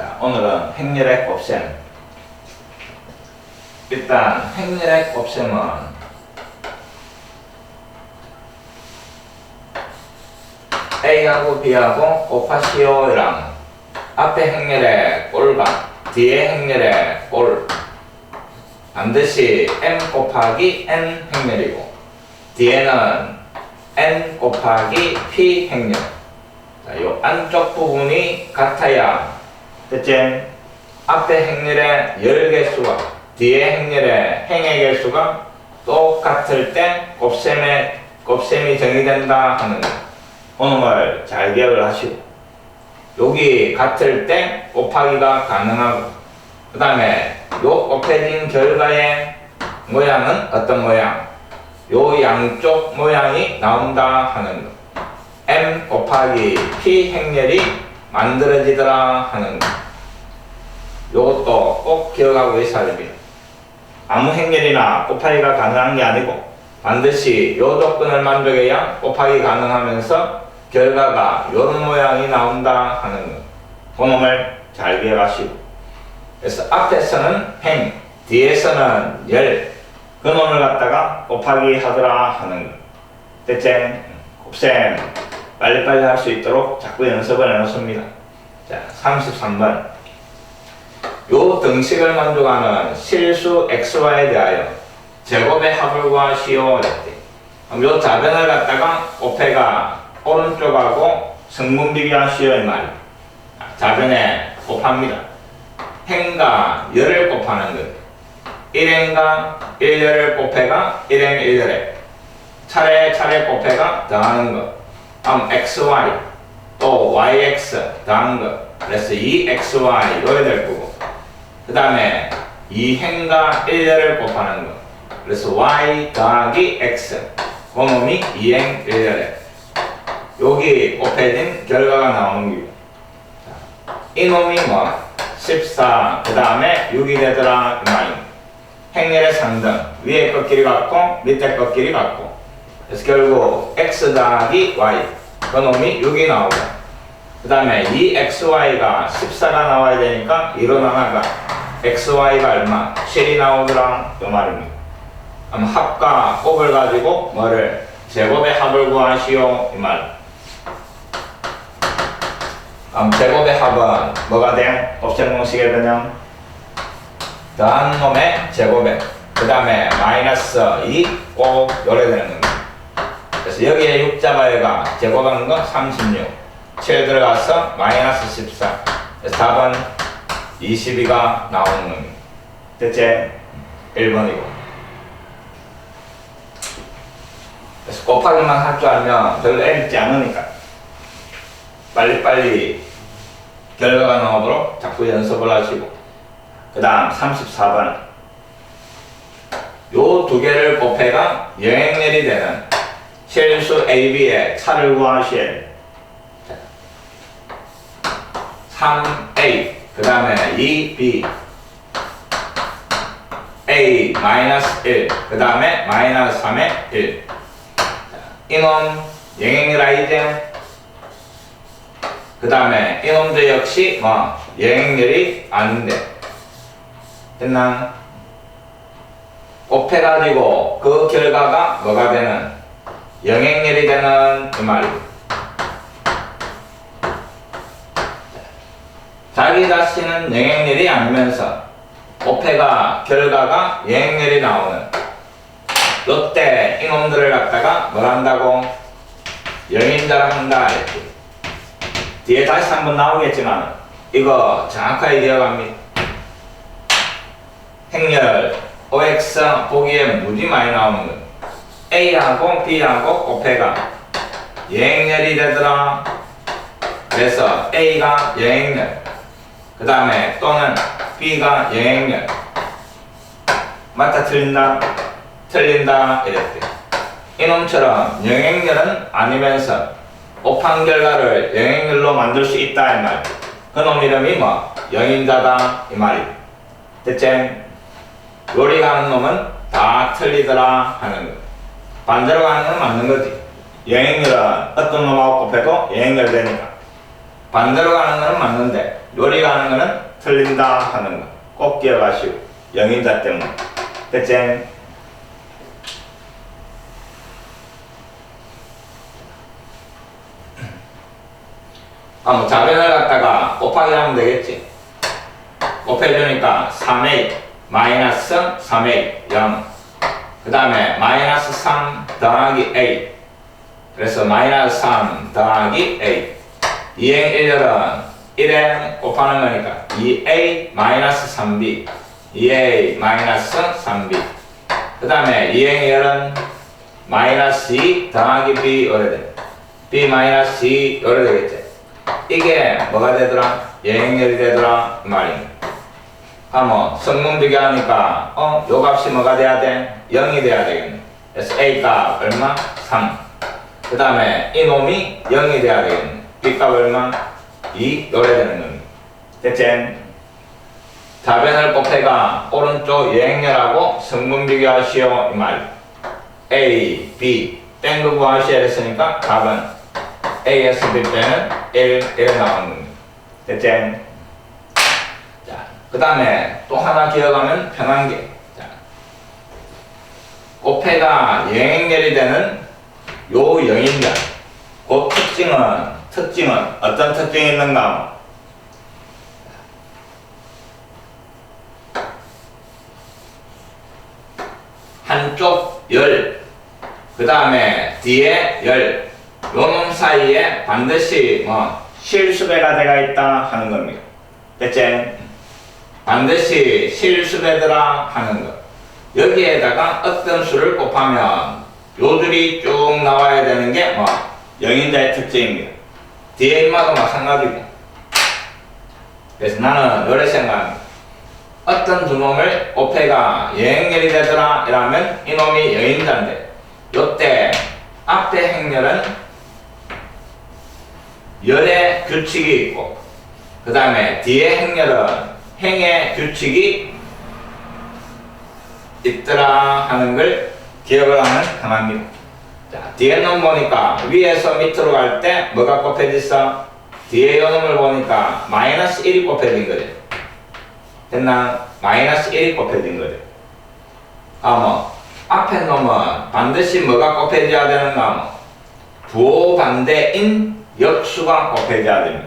자, 오늘은 행렬의 곱셈. 일단 행렬의 곱셈은 A하고 B하고 곱하시오랑 앞에 행렬의 꼴과 뒤에 행렬의 꼴 반드시 M 곱하기 N 행렬이고 뒤에는 N 곱하기 P 행렬. 자, 요 안쪽 부분이 같아야 대체 앞에 행렬의 열 개수와 뒤에 행렬의 행의 개수가 똑같을 때 곱셈이 정의된다 하는 거. 오늘 잘 기억을 하시고 여기 같을 때 곱하기가 가능하고 그 다음에 요 곱해진 결과의 모양은 어떤 모양? 요 양쪽 모양이 나온다 하는 거. M 곱하기 P 행렬이 만들어지더라 하는 거. 요것도 꼭 기억하고 있어야 됩니다. 아무 행렬이나 곱하기가 가능한 게 아니고 반드시 요 조건을 만족해야 곱하기 가능하면서 결과가 요런 모양이 나온다 하는 거. 그놈을 잘 기억하시고 그래서 앞에서는 행, 뒤에서는 열 그놈을 갖다가 곱하기 하더라 하는 거. 대체 곱셈 빨리빨리 할 수 있도록 자꾸 연습을 해놓습니다. 자, 33번 요 등식을 만족하는 실수 xy에 대하여 제곱의 합을 구하시오 이랬대. 그럼 요 자변을 갖다가 곱해가 오른쪽하고 성분 비교하시오 이 말이야. 자변에 곱합니다. 행과 열을 곱하는 것. 1행과 1열을 곱해가 1행 1열에 차례 곱해가 더하는 것. 다음 xy 또 yx 더하는 것. 그래서 2xy 이거야 될 거고 그 다음에 2행과 1열을 곱하는 것. 그래서 y 더하기 x 그놈이 2행 1열에 여기 곱해진 결과가 나오는 거고 이놈이 뭐 14 그 다음에 6이 되더라 그 말입니다. 행렬의 상등 위에 것끼리 같고 밑에 것끼리 같고 그래서 결국 x 더하기 y 그놈이 6이 나오고 그 다음에 2xy가 14가 나와야 되니까 2로 나가가 xy가 얼마? 7이 나오더라 그 말입니다. 그럼 합과 곱을 가지고 뭐를? 제곱의 합을 구하시오 이 말. 제곱의 합은 뭐가 돼? 곱셈 공식의 변형 더한 놈의 제곱에 그 다음에 마이너스 2 꼭 요래 되는 겁니다. 그래서 여기에 6 잡아야가 제곱하는 거 36 7 들어가서 마이너스 14 그래서 답은 22가 나오는 겁니다. 대체 1번이고 그래서 곱하기만 할 줄 알면 별로 애먹지 않으니까 빨리빨리 결과가 나오도록 자꾸 연습을 하시고 그 다음 34번 요 두 개를 곱해가 여행렬이 되는 실수 AB의 차를 구하시에 3A 그 다음에 2B A 마이너스 1 그 다음에 마이너스 3의 1 이놈 여행렬 아이제 그 다음에 이놈도 역시 뭐 여행렬이 아닌데 됐나? 곱해가지고 그 결과가 뭐가 되는 영행렬이 되는 그 말이고 자기 자신은 영행렬이 아니면서 곱해가 결과가 여행렬이 나오는 요때 이놈들을 갖다가 뭘 한다고? 영인자라 한다 이렇게 뒤에 다시 한번 나오겠지만 이거 정확하게 기억합니다. 행렬 OX 보기에 무지 많이 나오는 거 A하고 B하고 곱해가 여행렬이 되더라. 그래서 A가 여행렬 그 다음에 또는 B가 여행렬 맞다 틀린다? 틀린다 이랬대. 이놈처럼 여행렬은 아니면서 곱한 결과를 여행렬로 만들 수 있다 이 말. 그놈 이름이 뭐? 영인자다 이 말이. 대체 요리 가는 놈은 다 틀리더라 하는 거. 반대로 가는 건 맞는 거지. 여행렬은 어떤 놈하고 곱해도 여행렬 되니까. 반대로 가는 거는 맞는데 요리 가는 거는 틀린다 하는 거 꼭 기억하시고 영인자 때문에 됐지? 뭐 자변을 갖다가 곱하기 하면 되겠지. 곱해주니까 3a 마이너스 3a 0 그 다음에 마이너스 3 더하기 a 그래서 마이너스 3 더하기 a 2행 1열은 1에 곱하는 거니까 2a 마이너스 3b 2a 마이너스 3b 그 다음에 2행 2열은 마이너스 2 더하기 b 요래 b 마이너스 2 요래 되겠지. 이게 뭐가 되더라? 예행열이 되더라 그 말입니다. 뭐 성분 비교하니까 요 값이 뭐가 돼야 돼? 0이 돼야 되겠네. 그래서 a 값 얼마? 3 그 다음에 이놈이 0이 돼야 되겠네. b 값 얼마? 2 요래 되는 겁니다. 됐지? 답변을 곱해가 오른쪽 예행열하고 성분 비교하시오 이 말. a, b 땡도 구하시오 했으니까 답은 a에서 b 빼는 1 나오는 겁니다. 됐지? 자, 그 다음에 또 하나 기억하면 편한 게 자, 곱해가 예행열이 되는 요 영인자 그 특징은 어떤 특징이 있는가? 한쪽 열, 그 다음에 뒤에 열, 요놈 사이에 반드시 실수배가 들어가 있다 하는 겁니다. 됐지? 반드시 실수배더라 하는 것. 여기에다가 어떤 수를 곱하면 요들이 쭉 나와야 되는 게 영인자의 특징입니다. 뒤에 인마도 마찬가지고. 그래서 나는 요래 생각합니다. 어떤 두 놈을 곱해가 예행열이 되더라 이러면 이놈이 영인자인데 요때 앞에 행렬은 열의 규칙이 있고 그 다음에 뒤에 행렬은 행의 규칙이 있더라 하는 걸 기억을 하면 강합니다. 자, 뒤에 놈 보니까 위에서 밑으로 갈 때 뭐가 곱해졌어? 뒤에 요 놈을 보니까 마이너스 1이 곱해진 거죠. 됐나? 마이너스 1이 곱해진 거죠. 앞에 놈은 반드시 뭐가 곱해져야 되는가? 부호 반대인 역수가 곱해져야 됩니다.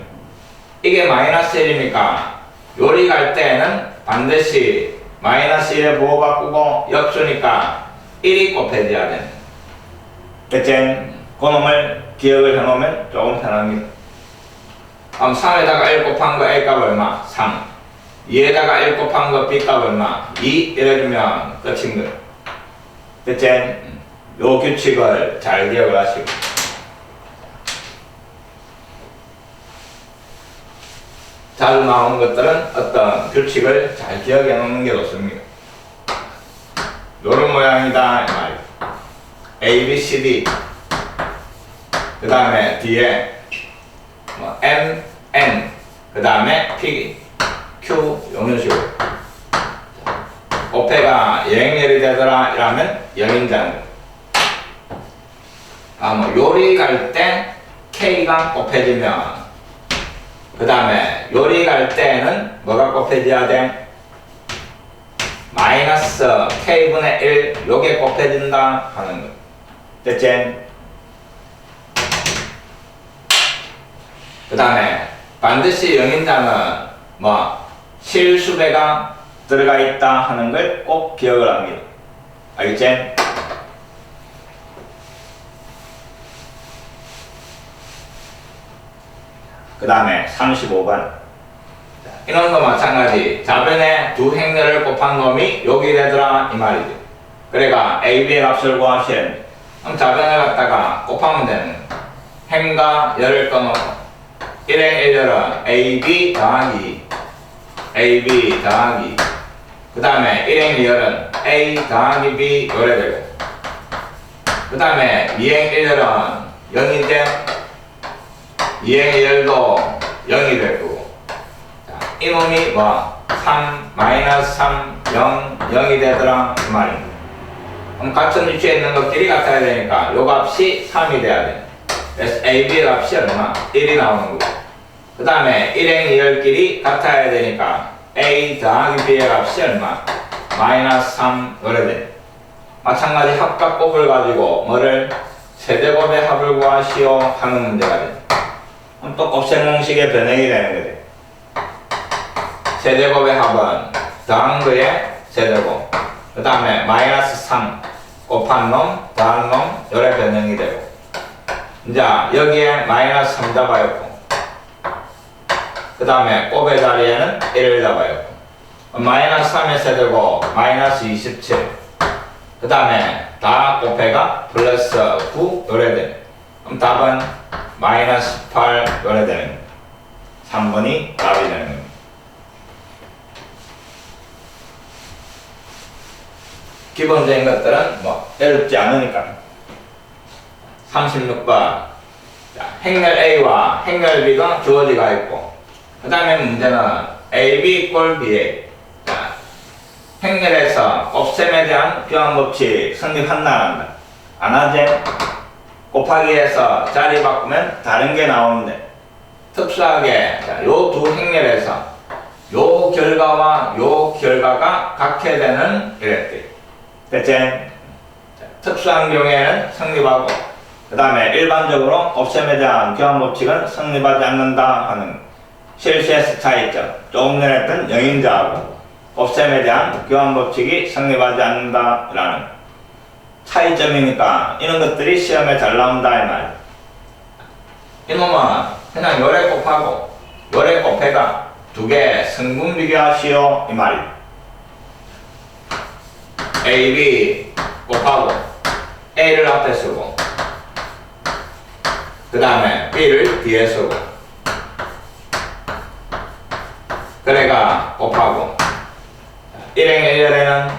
이게 마이너스 1이니까 요리 갈 때는 반드시 마이너스 1에 부호 바꾸고 역수니까 1이 곱해져야 됩니다. 됐지? 그 놈을 기억을 해놓으면 조금 편합니다. 3에다가 1 곱한 거 A 값 얼마? 3 2에다가 1 곱한 거 B 값 얼마? 2 이래주면 끝인 거예요. 됐지? 요 규칙을 잘 기억을 하시고 자주 나오는 것들은 어떤 규칙을 잘 기억해 놓는 게 좋습니다. 요런 모양이다 이 말이에요. A, B, C, D 그 다음에 뒤에 M, N 그 다음에 P, Q 이런 식으로 곱해가 예행열이 되더라 이러면 영인자는 요리 갈 때 K가 곱해지면 그 다음에 요리 갈 때는 뭐가 곱해져야 돼? 마이너스 K분의 1 요게 곱해진다 하는 거. 됐지? 그 다음에 반드시 영인자는 실수배가 들어가 있다 하는 걸 꼭 기억을 합니다. 알겠지? 그 다음에 35번 이놈도 마찬가지 좌변에 두 행렬을 곱한 놈이 여기 되더라 이 말이죠. 그러니까 AB의 값을 구하셔야 됩니다. 그럼 좌변을 갖다가 곱하면 되는 행과 열을 떠놓고 1행 1열은 AB 더하기 AB 더하기 그 다음에 1행 2열은 A 더하기 B 요래 되고 그 다음에 2행 1열은 0이 돼 2행 2열도 0이 될 거고 이놈이 3 마이너스 3 0 0이 되더라 그 말입니다. 그럼 같은 위치에 있는 것끼리 같아야 되니까 요 값이 3이 돼야 돼. 그래서 AB의 값이 얼마? 1이 나오는 거고 그 다음에 1행 2열끼리 같아야 되니까 a 더하기 b의 값이 얼마? 마이너스 3 그래 돼. 마찬가지 합과 곱을 가지고 뭐를 세제곱의 합을 구하시오 하는 문제가 돼. 그럼 또 곱셈 공식의 변형이 되는 거지. 세제곱의 합은 더한 거의 세제곱, 그 다음에 마이너스 3 곱한 놈 더한 놈 요래 변형이 되고, 이제 여기에 마이너스 3 잡아였고, 그 다음에 곱의 자리에는 1을 잡아였고, 마이너스 3의 세제곱 마이너스 27, 그 다음에 다 곱해가 플러스 9 요래 되네. 그럼 답은 마이너스 8 요래 되는 거예요. 3번이 답이 되는 겁니다. 기본적인 것들은 뭐 어렵지 않으니까. 36번 행렬 A와 행렬 B가 주어지가 있고, 그 다음에 문제는 AB 꼴 BA. 행렬에서 곱셈에 대한 교환법칙 성립한다 안 한다? 안 하지? 곱하기에서 자리 바꾸면 다른 게 나오는데, 특수하게 요 두 행렬에서 요 결과와 요 결과가 같게 되는 이랬대. 됐지? 특수한 경우에는 성립하고, 그 다음에 일반적으로 곱셈에 대한 교환법칙은 성립하지 않는다 하는 실수에서 차이점. 조금 전에 했던 영인자하고 곱셈에 대한 교환법칙이 성립하지 않는다라는 차이점이니까 이런 것들이 시험에 잘 나온다 이 말. 이놈은 그냥 요래 곱하고 요래 곱해가 두 개 성분 비교하시오 이 말이. A, B 곱하고 A를 앞에 쓰고, 그 다음에 B를 뒤에 쓰고, 그래가 곱하고 1행 1열에는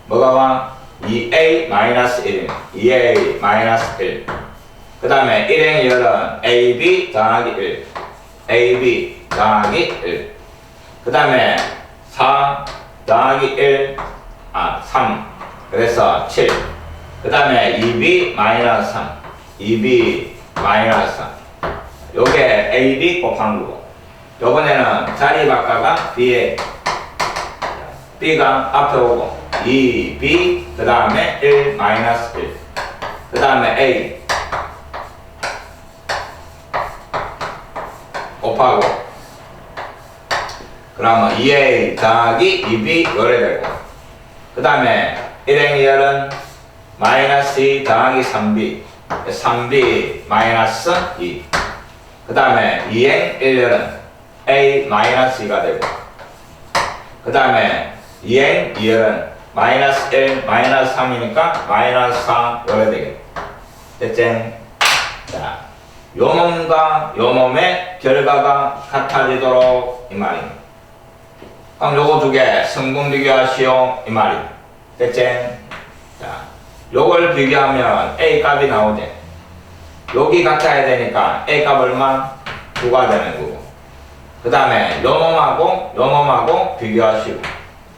뭐가 와? 2A-1 2A-1 그 다음에 1행 2열은 AB 더하기 1 AB 더하기 1 그 다음에 4 더하기 1 3 그래서 7 그 다음에 2B-3 2B-3 요게 AB 곱한 거고, 요번에는 자리 바꿔가 B에 B가 앞에 오고 2B 그 다음에 1 그 다음에 A 곱하고, 그러면 2A 더하기 2B 요래 되고, 그 다음에 1행 2열은 마이너스 2 더하기 3B 3B 마이너스 2 그 다음에 2행 1열은 A 마이너스 2가 되고, 그 다음에 2행 2열은 마이너스 1 마이너스 3이니까 마이너스 4 요래 되겠다. 됐지? 자, 요 놈과 요 놈의 결과가 같아지도록 이 말입니다. 그럼 요거 두 개 성분 비교하시오 이 말이. 됐지? 자, 요걸 비교하면 A 값이 나오지. 여기 같아야 되니까 A 값 얼마? 9가 되는 거고, 그 다음에 요 놈하고 비교하시고,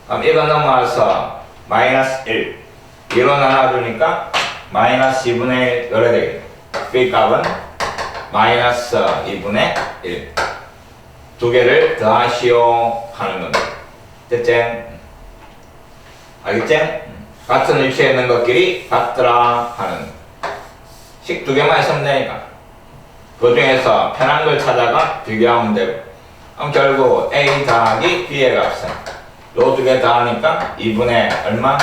그럼 이거 넘어와서 마이너스 1 2로 나눠주니까 마이너스 2분의 1 요래 되겠다. B 값은 마이너스 2분의 1 두 개를 더하시오 하는 겁니다. 됐지? 알겠지? 같은 위치에 있는 것끼리 같더라 하는 식 두 개만 있으면 되니까 그 중에서 편한 걸 찾아가 비교하면 되고, 그럼 결국 A 더하기 B의 값은 요 두 개 더하니까 2분의 얼마?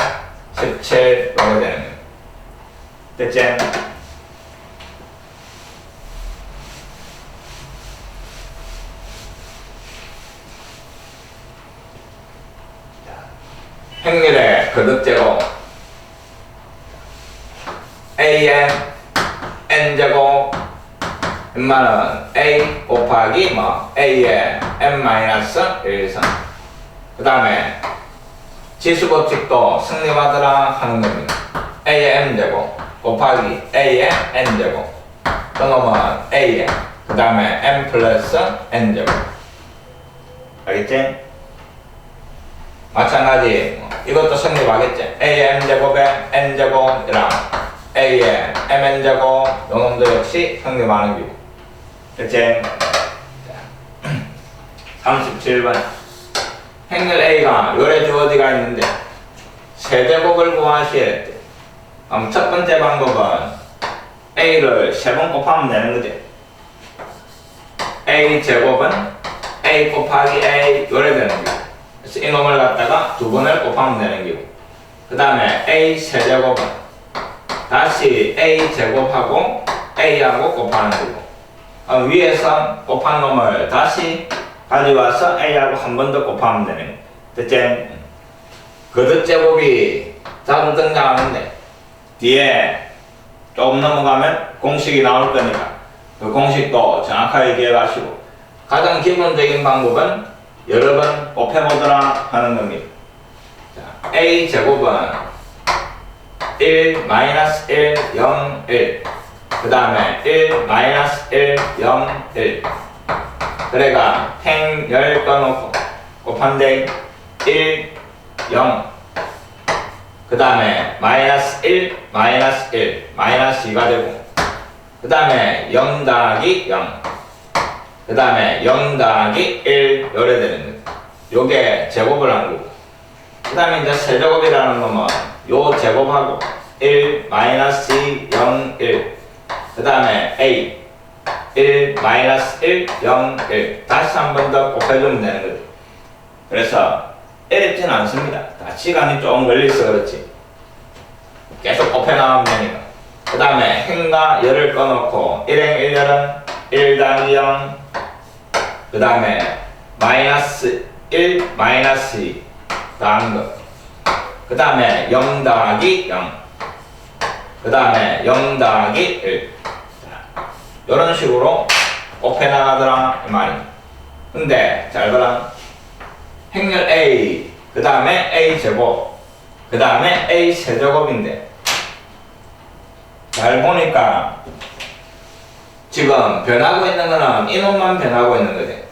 17 이렇게 되는 거예요. 됐지? 행렬의 거듭제곱 A의 N제곱 얼마는 A 곱하기 뭐 A의 N-1선 그 다음에 지수법칙도 성립하더라 하는 겁니다. A의 M제곱 곱하기 A의 N제곱 그러면 A의 그 다음에 M 플러스 N제곱. 알겠지? 마찬가지 이것도 성립하겠지. A의 M제곱에 N제곱이랑 A의 MN제곱 요놈도 역시 성립하는 거고. 됐지? 37번. 행렬 A가 요래 주어지가 있는데 세제곱을 구하시오. 그럼 첫 번째 방법은 A를 3번 곱하면 되는 거지. A 제곱은 A 곱하기 A 요래 되는 거. 그래서 이놈을 갖다가 2번을 곱하면 되는 거고. 그 다음에 A 세제곱은 다시 A 제곱하고 A하고 곱하는 거고. 위에서 곱한 놈을 다시 가져와서 A하고 한 번 더 곱하면 되는 거야. 됐지? 거듭 제곱이 자주 등장하는데 뒤에 조금 넘어가면 공식이 나올 거니까 그 공식도 정확하게 기억하시고, 가장 기본적인 방법은 여러 번 곱해보더라 하는 겁니다. 자, A 제곱은 1, 마이너스 1, 0, 1. 그 다음에 1, 마이너스 1, 0, 1. 그래가 행열 떠놓고 곱한데 1, 0. 그 다음에 마이너스 1, 마이너스 1, 마이너스 2가 되고, 그 다음에 0 더하기 0. 그 다음에 0 더하기 1 요래 되는 거예요. 요게 제곱을 한 거고. 그 다음에 이제 세제곱이라는 놈은 요 제곱하고 1, 마이너스 2, 0, 1. 그 다음에 A 1, 마이너스 1, 0, 1. 다시 한 번 더 곱해주면 되는 거죠. 그래서 어렵지는 않습니다. 다 시간이 조금 걸려서 그렇지. 계속 곱해나가면 되니까. 그 다음에 행과 열을 꺼놓고 1행 1열은 1 더하기 0. 그 다음에 마이너스 1, 마이너스 2 더하는 거. 그 다음에 0 더하기 0. 그 다음에 0 더하기 1. 이런 식으로 곱해나가더라 이 말입니다. 근데 잘 봐라. 행렬 A, 그 다음에 A 제곱, 그 다음에 A 세제곱인데 잘 보니까 지금 변하고 있는 거는 이놈만 변하고 있는 거지.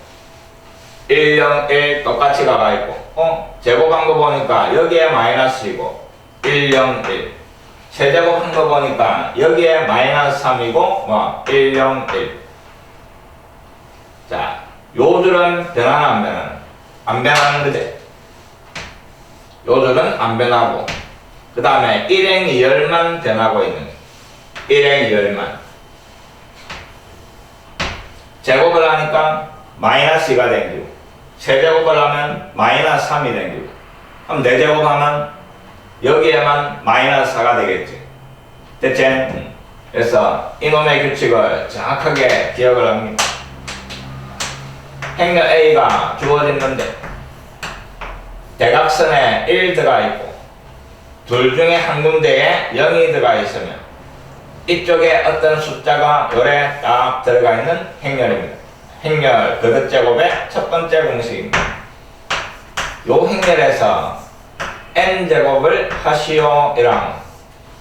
1, 0, 1 똑같이 가가 있고, 제곱한 거 보니까 여기에 마이너스이고 1, 0, 1. 세제곱한 거 보니까 여기에 마이너스 3이고 1, 0, 1. 자, 요 줄은 변하나 안 변하나? 안 변하는 거지. 요 줄은 안 변하고, 그 다음에 1행 2열만 변하고 있는 거야. 1행 2열만. 제곱을 하니까 마이너스 2가 생기고, 세제곱을 하면 마이너스 3이 생기고, 그럼 4제곱하면 여기에만 마이너스 4가 되겠지. 됐지? 그래서 이놈의 규칙을 정확하게 기억을 합니다. 행렬 A가 주어졌는데 대각선에 1 들어가 있고 둘 중에 한 군데에 0이 들어가 있으면 이쪽에 어떤 숫자가 요래 딱 들어가 있는 행렬입니다. 행렬 거듭제곱의 첫 번째 공식입니다. 요 행렬에서 n제곱을 하시오 이랑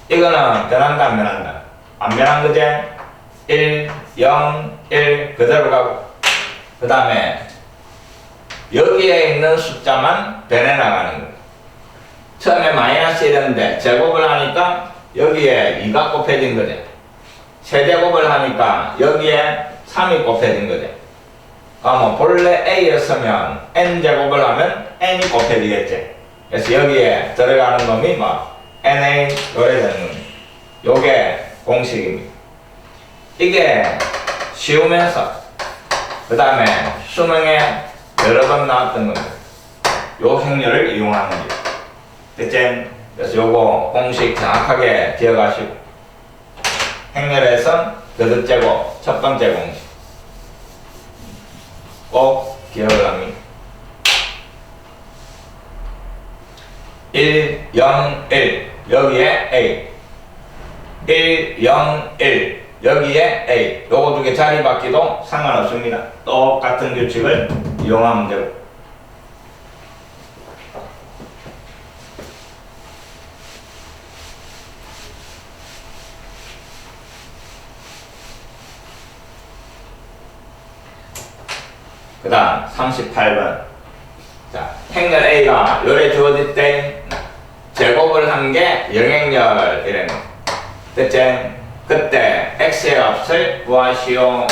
이거는 변한다 안 변한다? 안 변한 거지? 1, 0, 1 그대로 가고, 그 다음에 여기에 있는 숫자만 변해 나가는 거예요. 처음에 마이너스 1인데 제곱을 하니까 여기에 2가 곱해진 거죠. 세제곱을 하니까 여기에 3이 곱해진 거죠. 그러면 본래 A였으면 n제곱을 하면 n이 곱해지겠지. 그래서 여기에 들어가는 놈이 NA 요래 되는 겁니다. 요게 공식입니다. 이게 쉬우면서 그 다음에 수능에 여러 번 나왔던 겁니다. 요 행렬을 이용하는 겁니다. 됐지? 그래서 요거 공식 정확하게 기억하시고, 행렬에서 거듭제곱 첫 번째 공식 꼭 기억을 합니다. 1, 0, 1 여기에 A 1, 0, 1 여기에 A. 요거 두 개 자리 바뀌도 상관없습니다. 똑같은 규칙을 이용하면 되고. 그 다음 38번. 자, 행렬 A가 요래 주어질 때 제곱을 한 게 영행렬 이래는 거. 됐지? 그때 x의 값을 구하시오.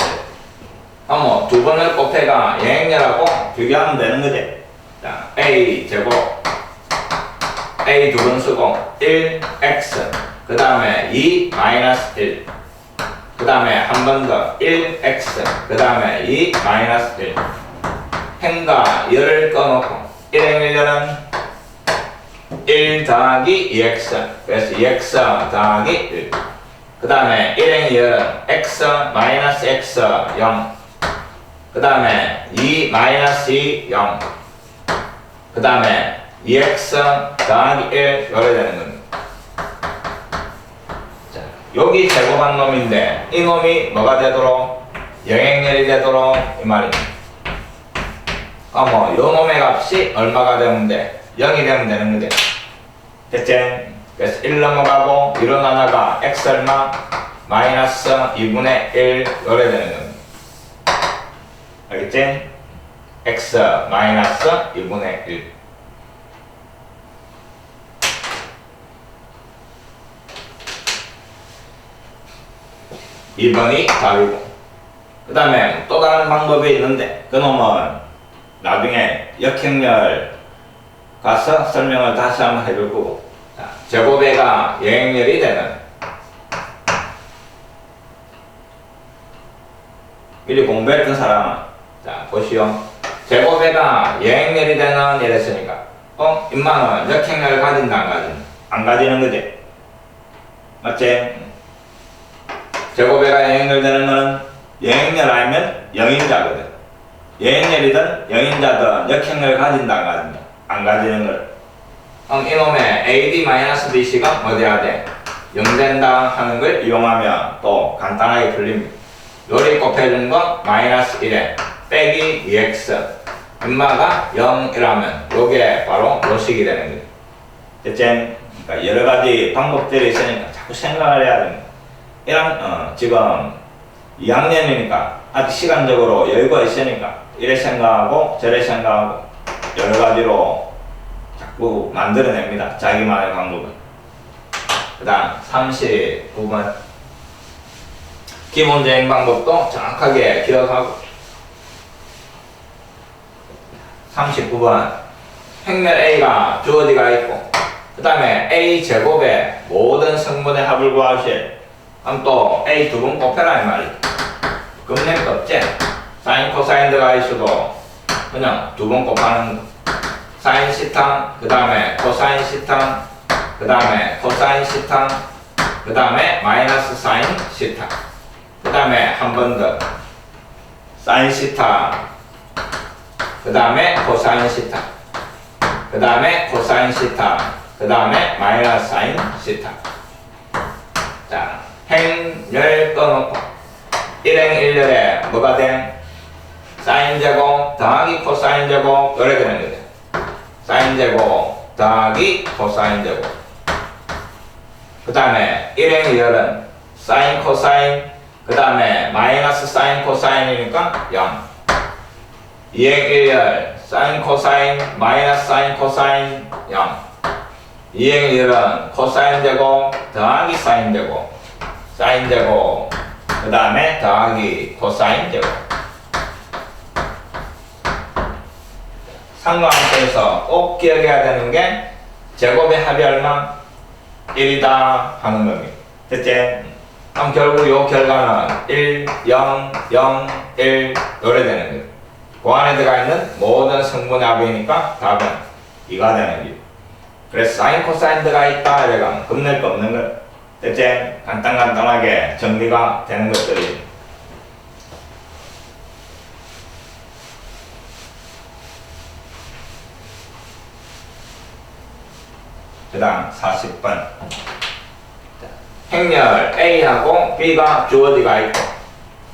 뭐 두 번을 곱해가 여행렬하고 비교하면 되는 거지. 자, A 제곱 A 두 번 쓰고 1x 그 다음에 2 마이너스 1 그 다음에 한 번 더 1x 그 다음에 2 마이너스 1 행과 열을 꺼놓고 1행렬은 1 더하기 2x 그래서 2x 더하기 1 그 다음에 1행열은 x 마이너스 x 0 그 다음에 2 마이너스 2 0 그 다음에 2x 더하기 1 요래 되는 겁니다. 자, 여기 제곱한 놈인데 이 놈이 뭐가 되도록 영행렬이 되도록 이 말입니다. 뭐 요 놈의 값이 얼마가 되면 돼? 0이 되면 되는 거지. 됐지? 그래서 1 넘어가고 1로 나눠가 x 얼마? 마이너스 2분의 1 요래 되는 겁니다. 알겠지? x 마이너스 2분의 1 2번이 답이고 그 다음에 또 다른 방법이 있는데 그 놈은 나중에 역행렬 가서 설명을 다시 한번 해줄 거고 자, 제곱배가 여행렬이 되는 미리 공부했던 사람은 자 보시오 제곱배가 여행렬이 되는 이랬으니까 인마는 역행렬 가진다 안 가진다? 안 가지는 거지 맞지? 제곱배가 여행렬 되는 거는 여행렬 아니면 영인자거든 여행렬이든 영인자든 역행렬 가진다 안 가진다? 안 가지는 걸 이놈의 AD-BC가 뭐 돼야 돼? 0 된다 하는 걸 이용하면 또 간단하게 풀립니다. 요리 곱해준 건 마이너스 1에 빼기 2x 인마가 0이라면 요게 바로 요식이 되는 거예요. 됐지? 그러니까 여러 가지 방법들이 있으니까 자꾸 생각을 해야 됩니다. 지금 2학년이니까 아직 시간적으로 여유가 있으니까 이래 생각하고 저래 생각하고 여러 가지로 자꾸 만들어냅니다. 자기만의 방법을. 그 다음 39번 기본적인 방법도 정확하게 기억하고 39번 행렬 A가 주어지가 있고 그 다음에 A 제곱의 모든 성분의 합을 구하실 그럼 또 A 두 번 곱해라 이 말이야. 금낼 거 없지? 사인 코사인 들어가 있어도 그냥 두 번 곱하는 거. 사인 시탄 그 다음에 코사인 시탄 그 다음에 코사인 시탄 그 다음에 마이너스 사인 시탄 그 다음에 한 번 더 사인 시탄 그 다음에 코사인 시탄 그 다음에 코사인 시탄 그 다음에 마이너스 사인 시탄 자 행렬 꺼놓고 1행 1열에 뭐가 돼? 사인 제곱 더하기 코사인 제곱 요래 되는 거죠. 사인 제곱 더하기 코사인 제곱 그 다음에 1행 2열은 사인 코사인 그 다음에 마이너스 사인 코사인이니까 0 2행 1열 사인 코사인 마이너스 사인 코사인 0 2행 2열은 코사인 제곱 더하기 사인 제곱 사인 제곱 그 다음에 더하기 코사인 제곱 삼각함수에서 꼭 기억해야 되는 게 제곱의 합이 얼마? 1이다 하는 겁니다. 됐지? 그럼 결국 요 결과는 1, 0, 0, 1 요래 되는 거예요. 그 안에 들어가 있는 모든 성분의 합이니까 답은 2가 되는 거예요. 그래서 사인 코사인 들어가 있다 이래가 겁낼 거 없는 거예요. 됐지? 간단하게 정리가 되는 것들이 그 다음 40번 행렬 A하고 B가 주어지가 있고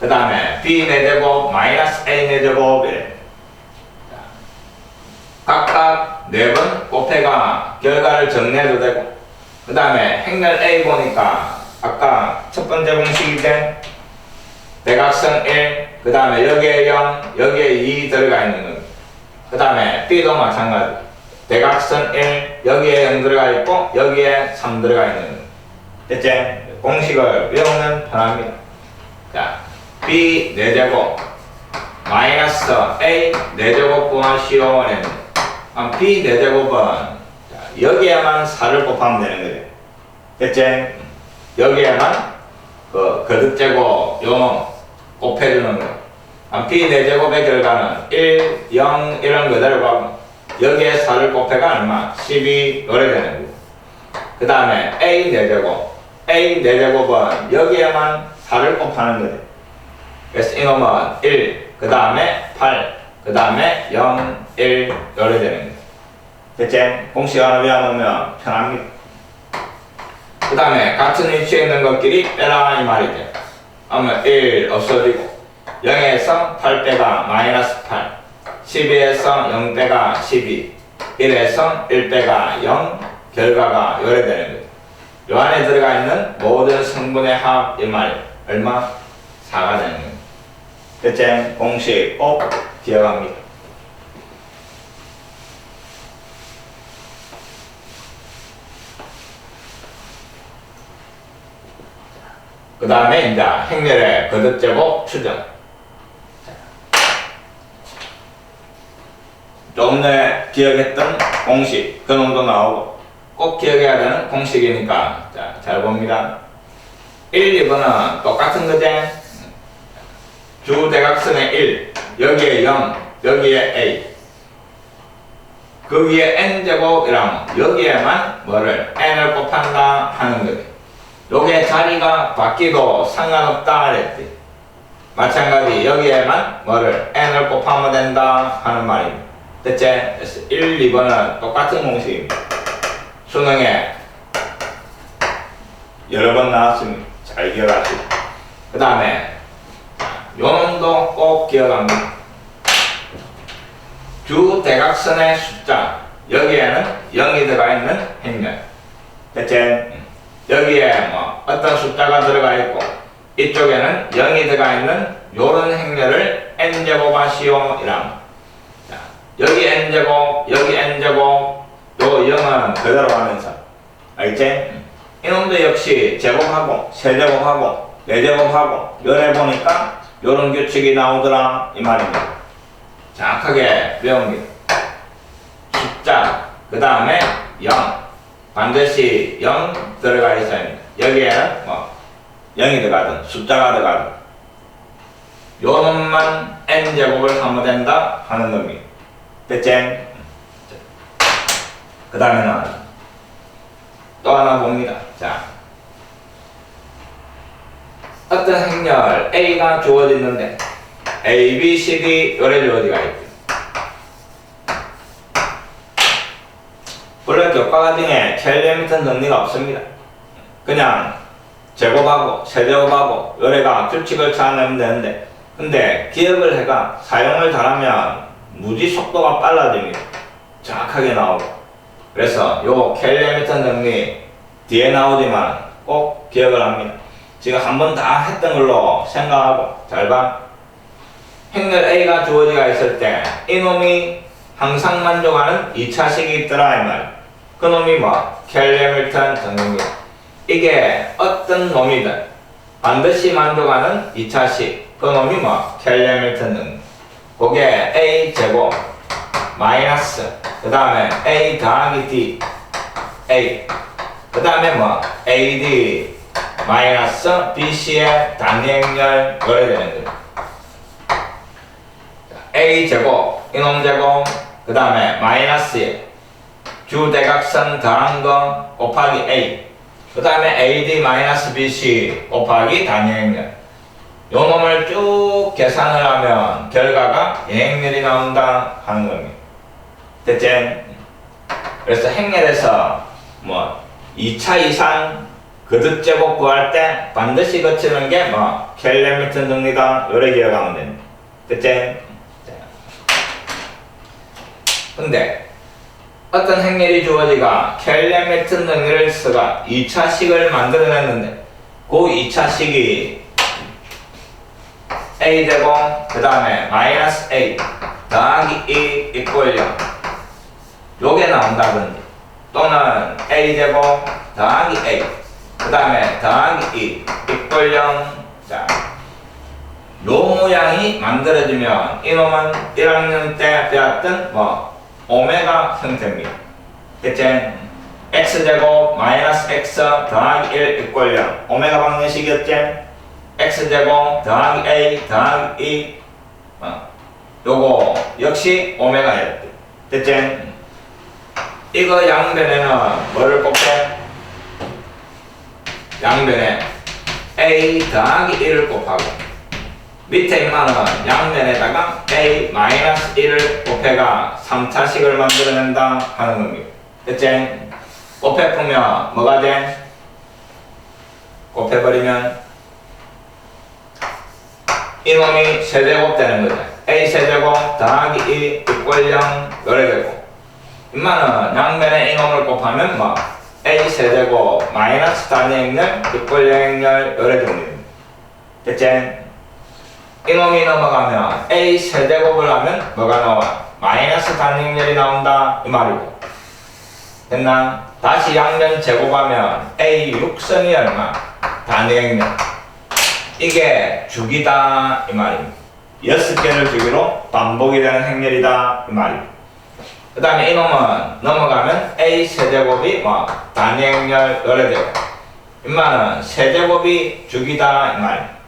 그 다음에 B 4제곱 마이너스 A 4제곱 이래 각각 4번 곱해가 결과를 정리해도 되고 그 다음에 행렬 A 보니까 아까 첫 번째 공식이 된 대각선 1 그 다음에 여기에 0 여기에 2 들어가 있는 겁니다. 그 다음에 B도 마찬가지 대각선 1 여기에 0 들어가 있고 여기에 3 들어가 있는 겁니다. 됐지? 공식을 외우면 편합니다. 자, B 4제곱 마이너스 A 4제곱 구하시오. B 4제곱은 여기에만 4를 곱하면 되는 거죠. 됐지? 여기에만 거듭제곱 요놈 곱해주는 거. B 4제곱의 결과는 1, 0 이런 그대로 가고 여기에 4를 곱해가 얼마? 12 요래 되는 거. 그 다음에 A 4제곱 A 4제곱은 여기에만 4를 곱하는 거죠. 그래서 이놈은 1, 그 다음에 8, 그 다음에 0, 1 요래 되는 거죠. 됐지? 공식 하나 외워놓으면 편합니다. 그 다음에 같은 위치에 있는 것끼리 빼라 이 말이죠. 그러면 1 없어지고 0에서 8 빼가 마이너스 8, 12에서 0 빼가 12, 1에서 1 빼가 0, 결과가 요래 되는 거죠. 요 안에 들어가 있는 모든 성분의 합 이 말 얼마? 4가 되는 거죠. 됐지? 공식 꼭 기억합니다. 그 다음에 이제 행렬의 거듭제곱 추정. 조금 전에 기억했던 공식, 그 놈도 나오고 꼭 기억해야 되는 공식이니까 자, 잘 봅니다. 1, 2번은 똑같은 거지. 주대각선의 1, 여기에 0, 여기에 A. 그 위에 n제곱이라면 여기에만 뭐를 n을 곱한다 하는 거지. 요게 자리가 바뀌도 상관없다 그랬지. 마찬가지 여기에만 뭐를 n을 곱하면 된다 하는 말입니다. 됐지? 그래서 1, 2번은 똑같은 공식입니다. 수능에 여러 번 나왔습니다. 잘 기억하시고. 그 다음에 요놈도 꼭 기억합니다. 주대각선의 숫자 여기에는 0이 들어가 있는 행렬. 됐지? 여기에 뭐 어떤 숫자가 들어가 있고 이쪽에는 0이 들어가 있는 요런 행렬을 n제곱 하시오 이람. 자, 여기 n제곱 여기 n제곱 요 0은 그대로 가면서 알겠지? 이놈도 역시 제곱하고 세제곱하고 네제곱하고 요래 보니까 요런 규칙이 나오더라 이 말입니다. 정확하게 외웁니다. 숫자 그 다음에 0 반드시 0 들어가 있어야 합니다. 여기에는 뭐 0이 들어가든 숫자가 들어가든 요 놈만 n제곱을 하면 된다 하는 겁니다. 됐지? 그 다음에는 또 하나 봅니다. 자, 어떤 행렬 A가 주어지는데 A, B, C, D 요래 주어지가 있죠. 원래 교과 중에 켈레미턴 정리가 없습니다. 그냥 제곱하고 세제곱하고 요래가 규칙을 찾아내면 되는데 근데 기억을 해가 사용을 잘하면 무지 속도가 빨라집니다. 정확하게 나오고 그래서 요 켈레미턴 정리 뒤에 나오지만 꼭 기억을 합니다. 지금 한 번 다 했던 걸로 생각하고 잘 봐. 행렬 A가 주어지가 있을 때 이놈이 항상 만족하는 2차식이 있더라 이 말. 그 놈이 뭐? 켈레미턴 정리입니다. 이게 어떤 놈이든 반드시 만족하는 2차식 그 놈이 뭐? 켈레미턴 정리. 그게 A 제곱 마이너스 그 다음에 A 더하기 D A 그 다음에 뭐? AD 마이너스 BC의 단위행렬 그래 되는 거예요. A 제곱 이놈 제곱 그 다음에 마이너스 주대각선 더한 거 곱하기 A 그 다음에 AD 마이너스 BC 곱하기 단위행렬 요 놈을 쭉 계산을 하면 결과가 예행렬이 나온다 하는 겁니다. 됐지? 그래서 행렬에서 뭐 2차 이상 거듭제곱 구할 때 반드시 거치는 게 뭐 켈레미턴 정리다 요래 기억하면 됩니다. 됐지? 근데 어떤 행렬이 주어지가 켈레미턴 정리를 써가 2차식을 만들어냈는데 그 2차식이 A제곱 그 다음에 마이너스 A 더하기 2 이꼴 0 요게 나온다든지 또는 A제곱 더하기 A 그 다음에 더하기 2 이꼴 0 자, 모양이 만들어지면 이놈은 1학년 때 배웠던 오메가 형태입니다. 그치? x제곱 마이너스 x 더하기 1 이꼴 0 오메가 방정식이었지? x제곱 더하기 a 더하기 2 요거 역시 오메가였대. 됐지? 이거 양변에는 뭐를 곱해? 양변에 a 더하기 1을 곱하고 밑에 임마는 양면에다가 a 마이너스 1을 곱해가 3차식을 만들어낸다 하는 겁니다. 됐지? 곱해보면 뭐가 돼? 곱해버리면 이놈이 세제곱 되는 거죠. a 세제곱 더하기 2 이꼴 0 요래 되고 임마는 양면에 이놈을 곱하면 a 세제곱 마이너스 단위행렬 이꼴 0행렬 요래 됩니다. 됐지? 이놈이 넘어가면 a 세제곱을 하면 뭐가 나와? 마이너스 단위행렬이 나온다 이 말이고. 됐나? 다시 양면 제곱하면 a 6승이 얼마? 단위행렬. 이게 주기다 이 말입니다. 6개를 주기로 반복이 되는 행렬이다 이 말입니다. 그 다음에 이놈은 넘어가면 a 세제곱이 단위행렬 요래 되고 임마는 세제곱이 주기다 이 말입니다.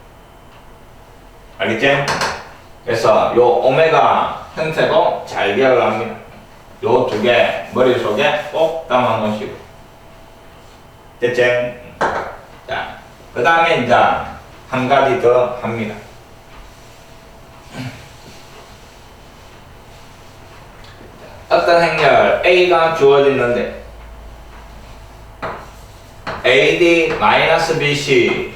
알겠지? 그래서 요 오메가 형태도 잘 기억을 합니다. 요 두 개 머릿속에 꼭 담아 놓으시고. 됐지? 자, 그 다음에 이제 한 가지 더 합니다. 어떤 행렬 A가 주어졌는데 AD-BC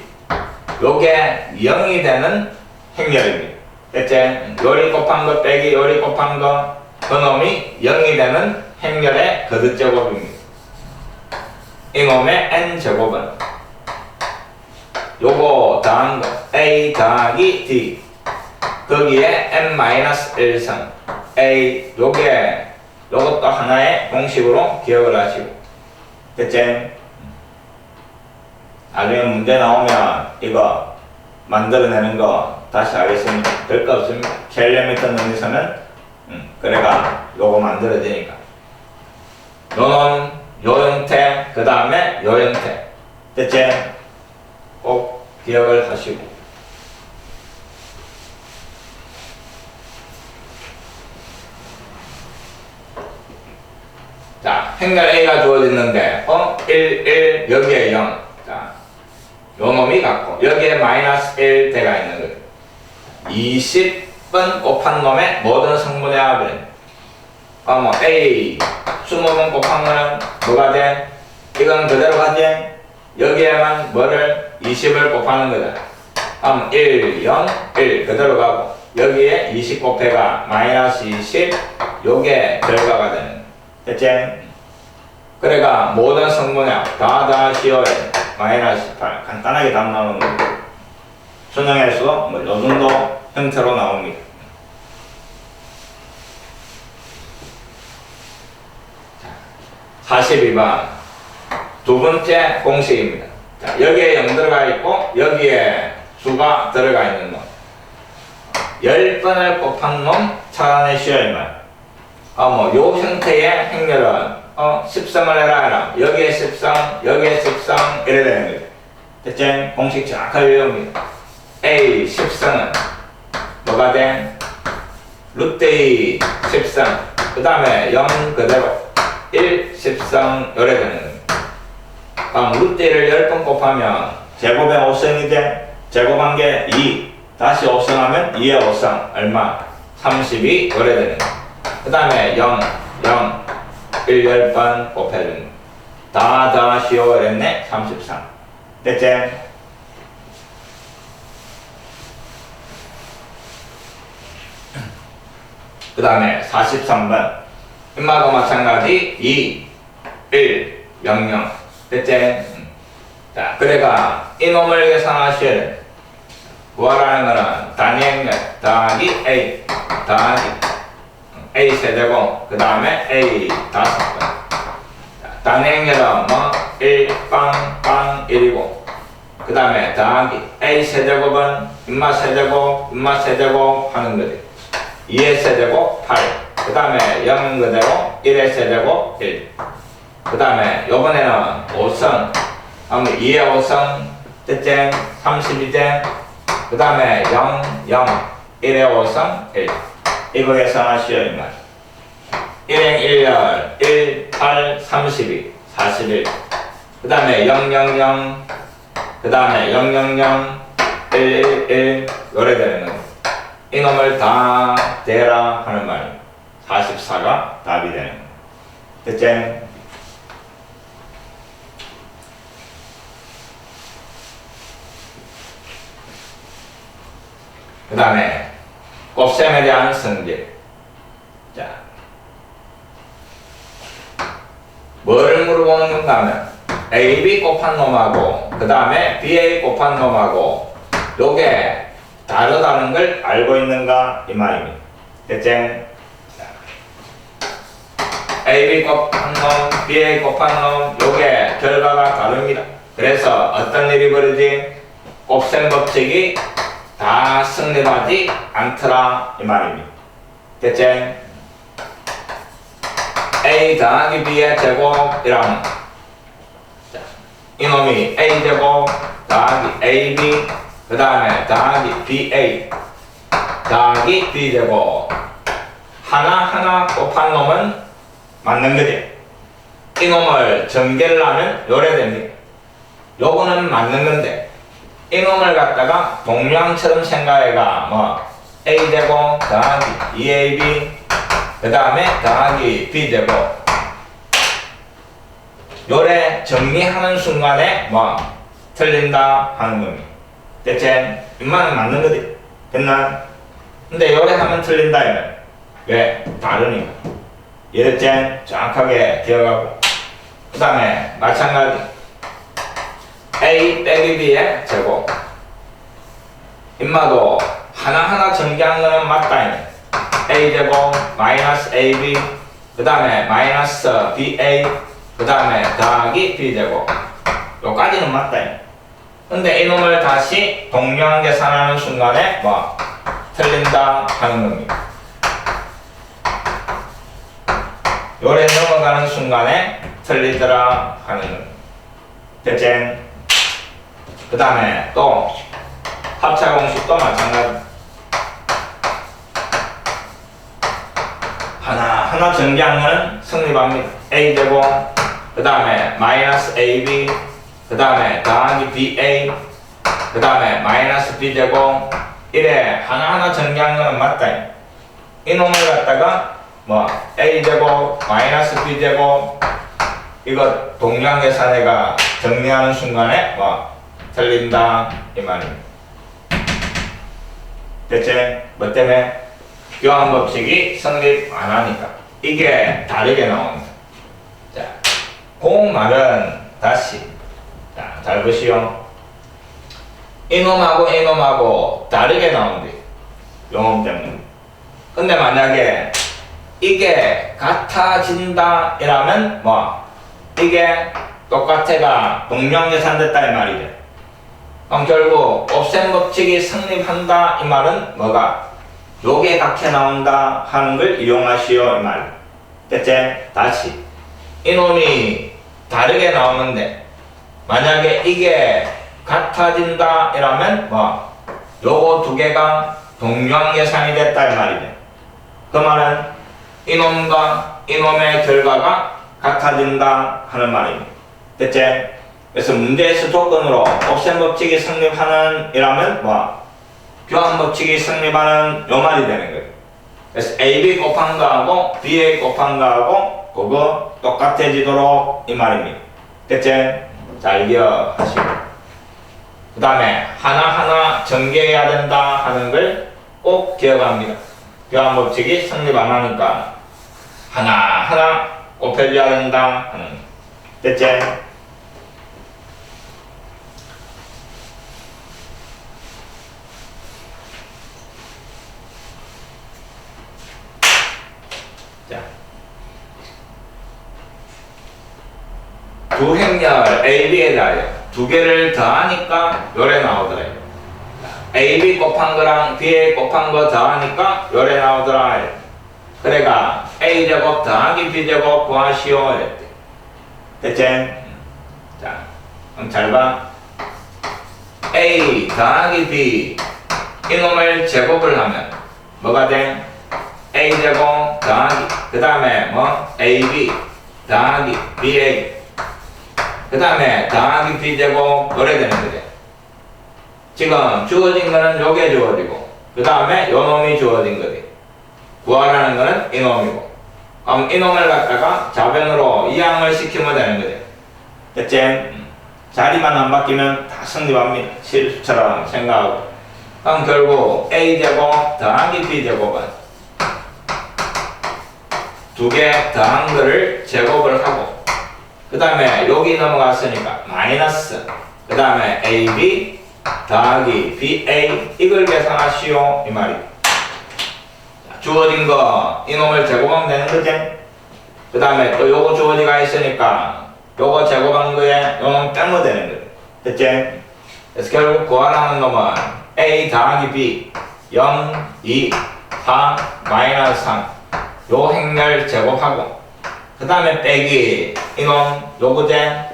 요게 0이 되는 행렬입니다. 됐지? 요리 곱한 거 빼기 요리 곱한 거 그놈이 0이 되는 행렬의 거듭제곱입니다. 이놈의 n제곱은 요거 더한 거 a 더하기 d 거기에 n-1선 a 요것도 하나의 공식으로 기억을 하시고. 됐지? 나중에 문제 나오면 이거 만들어내는 거 다시 하겠습니다. 별거 없습니다. 켈레미터 능리선은 그래가 요거 만들어지니까 요는 요 형태 그 다음에 요 형태. 됐지? 꼭 기억을 하시고. 자, 행렬 A가 주어졌는데 1, 1 여기에 0. 자, 요 놈이 같고 여기에 마이너스 1 대가 있는 거죠. 20번 곱한 놈의 모든 성분의 합은 A 20번 곱한 거는 뭐가 돼? 이건 그대로 가지? 여기에만 뭐를 20을 곱하는 거다. 1, 0, 1 그대로 가고 여기에 20 곱해가 마이너스 20 요게 결과가 되는 거다. 됐지? 그래가 모든 성분의 합 다 씌워야 마이너스 18 간단하게 답 나오는 거고 수능에서 요 정도 형태로 나옵니다. 자, 42번 두 번째 공식입니다. 자, 여기에 0 들어가 있고 여기에 수가 들어가 있는 놈 10번을 곱한 놈 찾아내시오 이 말. 요 형태의 행렬은 10성을 해라. 여기에 10성, 여기에 10성 이래 되는 거죠. 됐지? 공식 정확하게 외웁니다. A 10성은 뭐가 돼? 루트 10성 그 다음에 0 그대로 1 10성 요래 되는 겁니다. 루트를 10번 곱하면 제곱의 5성이 돼. 제곱한 게 2 다시 5성하면 2의 5성 얼마? 32 요래 되는 겁니다. 그 다음에 0 0 1 10번 곱해주는 다 쉬워 그랬네. 33 됐지? 그 다음에 43번 인마도 마찬가지 2 1 0 0 됐지? 자, 그래가 이놈을 계산하셔야 돼. 구하라는 거는 단위행렬 더하기 a 더하기 a 세제곱 그 다음에 a 5번. 단위행렬은 1 빵 1이고 그 다음에 더하기 a 세제곱은 인마 세제곱, 인마 세제곱 하는 거지. 2의 세제곱 8. 그 다음에 0은 그대로 1의 세제곱 1. 그 다음에 요번에는 5성. 그러면 2의 5성 뜻쟁 32쟁. 그 다음에 0, 0. 1의 5성 1. 이거 계산하시오 이 말. 1행 1열 1, 8, 32, 41. 그 다음에 0, 0, 0. 그 다음에 0, 0, 0. 1, 1, 1. 요래 되는 거. 이놈을 다 대라 하는 말이에요. 44가 답이 되는 거. 됐지? 그 다음에 곱셈에 대한 성질. 자, 뭐를 물어보는 건가 하면 AB 곱한 놈하고 그 다음에 BA 곱한 놈하고 요게 다르다는 걸 알고 있는가 이 말입니다. 됐지? AB 곱한 놈, BA 곱한 놈 요게 결과가 다릅니다. 그래서 어떤 일이 벌어지? 곱셈 법칙이 다 성립하지 않더라 이 말입니다. 됐지? A 더하기 B의 제곱이랑 자, 이놈이 A 제곱 더하기 AB 그 다음에 더하기 BA 더하기 B 제곱 하나하나 곱한 놈은 맞는 거지. 이놈을 전개를 하면 요래 됩니다. 요거는 맞는 건데 이놈을 갖다가 동량처럼 생각해가 뭐 A제곱 더하기 2AB 그 다음에 더하기 B제곱 요래 정리하는 순간에 뭐 틀린다 하는 겁니다. 대체 인마는 맞는 거지. 됐나? 근데 요래 하면 틀린다 이거야. 왜? 다르니까. 이랬지? 정확하게 기억하고 그 다음에 마찬가지 A 빼기 B의 제곱 인마도 하나하나 전개한 거는 맞다. A제곱 마이너스 AB 그 다음에 마이너스 BA 그 다음에 더하기 B제곱 요까지는 맞다. 근데 이놈을 다시 동량 계산하는 순간에 뭐 틀린다 하는 겁니다. 요래 넘어가는 순간에 틀리더라 하는 겁니다. 됐지? 그 다음에 또 합차 공식도 마찬가지. 하나 전개한 거는 성립합니다. A제곱 그 다음에 마이너스 AB 그 다음에 더하기 BA 그 다음에 마이너스 B제곱 이래 하나하나 전개한 거는 맞다. 이놈을 갖다가 뭐 A제곱 마이너스 B제곱 이거 동량 계산해가 정리하는 순간에 뭐 틀린다 이 말입니다. 대체 뭐 때문에? 교환 법칙이 성립 안 하니까 이게 다르게 나옵니다. 자, 그 말은 다시 자, 잘 보시오. 이놈하고 이놈하고 다르게 나온대. 용어 때문에. 근데 만약에 이게 같아진다 이라면 뭐 이게 똑같애가 동량 계산됐다 이 말이죠. 그럼 결국 곱셈 법칙이 성립한다 이 말은 뭐가? 요게 같게 나온다 하는 걸 이용하시오 이 말. 됐지? 다시 이놈이 다르게 나오는데 만약에 이게 같아진다 이라면 뭐 요거 두 개가 동량 계산이 됐다 이 말이죠. 그 말은 이놈과 이놈의 결과가 같아진다 하는 말입니다. 됐지? 그래서 문제에서 조건으로 곱셈 법칙이 성립하는 이라면 뭐 교환 법칙이 성립하는 요 말이 되는 거예요. 그래서 AB 곱한 거하고 BA 곱한 거하고 그거 똑같아지도록 이 말입니다. 됐지? 잘 기억하시고 그 다음에 하나하나 전개해야 된다 하는 걸 꼭 기억합니다. 교환 법칙이 성립 안 하니까 하나하나 곱해줘야 된다 하는 거. 됐지? 두 행렬 A, B에 대하여 두 개를 더하니까 요래 나오더래요. AB 곱한 거랑 BA 곱한 거 더하니까 요래 나오더라. 그래가 A제곱 더하기 B제곱 구하시오. 이랬대. 됐지? 자, 그럼 잘 봐. A 더하기 B 이놈을 제곱을 하면 뭐가 돼? A제곱 더하기 그 다음에 뭐? AB 더하기 BA 그 다음에 더하기 B제곱 그래 되는 거지. 지금 주어진 거는 요게 주어지고 그 다음에 요 놈이 주어진 거지. 구하라는 거는 이 놈이고 그럼 이 놈을 갖다가 좌변으로 이항을 시키면 되는 거지. 됐지? 자리만 안 바뀌면 다 성립합니다. 실수처럼 생각하고 그럼 결국 A제곱 더하기 B제곱은 두 개 더한 거를 제곱을 하고 그 다음에 여기 넘어갔으니까 마이너스 그 다음에 AB 더하기 BA 이걸 계산하시오 이 말이야. 주어진 거 이놈을 제곱하면 되는 거지. 그 다음에 또 요거 주어지가 있으니까 요거 제곱한 거에 요놈 빼면 되는 거지. 됐지? 그래서 결국 구하라는 놈은 A 더하기 B 0, 2, 4, 마이너스 3 요 행렬 제곱하고 그 다음에 빼기 이놈 요거제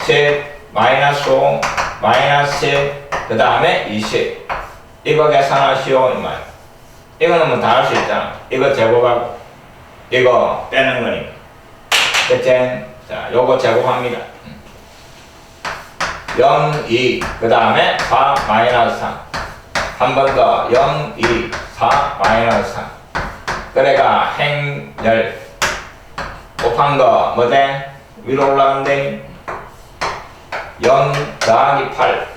10, 마이너스 5, 마이너스 10, 그 다음에 20 이거 계산하시오 이 말. 이거는 뭐 다 할 수 있잖아. 이거 제곱하고 이거 빼는 거니까. 됐지? 자, 요거 제곱합니다. 0, 2, 그 다음에 4, 마이너스 3 한 번 더 0, 2, 4, 마이너스 3 그래가 행렬 곱한 거 뭐대? 위로 올라간대 0 더하기 8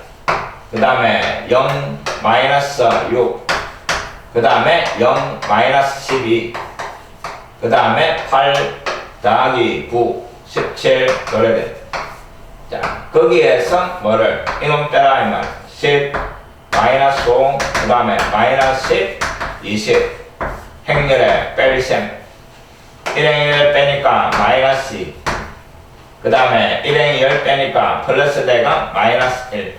그 다음에 0 마이너스 6 그 다음에 0 마이너스 12 그 다음에 8 더하기 9 17 그래. 자 거기에서 뭐를 이놈 빼라 이 말. 10 마이너스 5 그 다음에 마이너스 10 20 행렬에 뺄셈 1행렬 빼니까 마이너스 2 그 다음에 1행렬 빼니까 플러스 대가 마이너스 1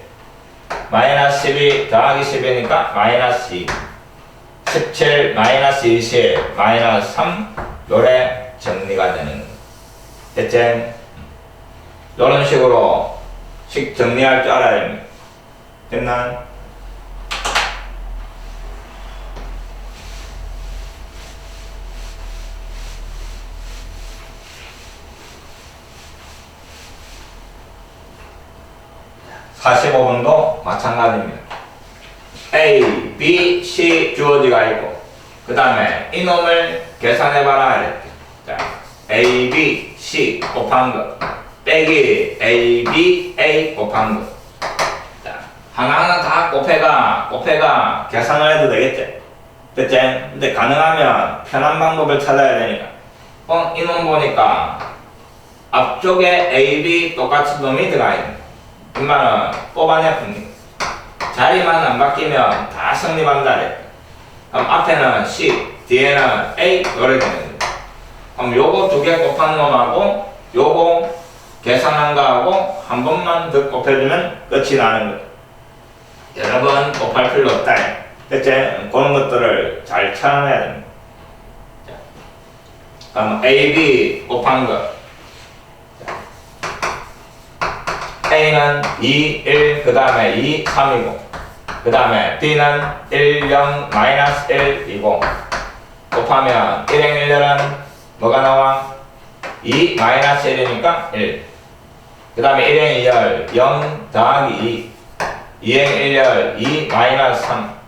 마이너스 12 더하기 10이니까 마이너스 2 17 마이너스 20 마이너스 3 요래 정리가 되는 거예요. 됐지? 요런 식으로 식 정리할 줄 알아야 됩니다. 됐나? (45번도) 마찬가지입니다. A, B, C 주어지가 있고 그 다음에 이놈을 계산해봐라 이랬대. 자, A, B, C 곱한 거 빼기 A, B, A 곱한 거. 자, 하나하나 다 곱해가 계산을 해도 되겠지. 됐지? 근데 가능하면 편한 방법을 찾아야 되니까 이놈 보니까 앞쪽에 A, B 똑같은 놈이 들어가 있는 엄마는 뽑아내봅니다. 자리만 안 바뀌면 다 성립한다. 그럼 앞에는 C, 뒤에는 A 요래 되는 거예요. 그럼 요거 두 개 곱한 놈하고 요거 계산한 거하고 한 번만 더 곱해주면 끝이 나는 거예요. 여러 번 곱할 필요 없다. 됐지? 그런 것들을 잘 찾아내야 됩니다. 그럼 A, B 곱한 거 A는 2, 1, 그 다음에 2, 3이고 그 다음에 B는 1, 0, 마이너스 1이고 곱하면 1행 1은 뭐가 나와? 2 마이너스 1이니까 1 그 다음에 1행 2열 0 더하기 2 2행 1열 2 마이너스 3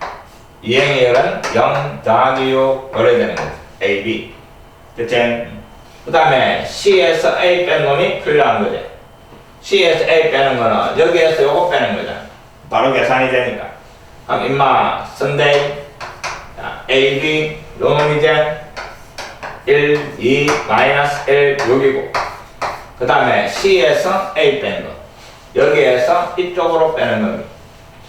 2행 2열은 0 더하기 6 그래 되는 거지. A, B 됐지? 그 다음에 C에서 A 뺀 놈이 필요한 거지. C에서 A 빼는 거는 여기에서 요거 빼는 거잖아. 바로 계산이 되니까. 그럼 임마 선대 A, B 요 놈이 이제 1, 2, 마이너스 1 6이고 그 다음에 C에서 A 빼는 거 여기에서 이쪽으로 빼는 겁니다.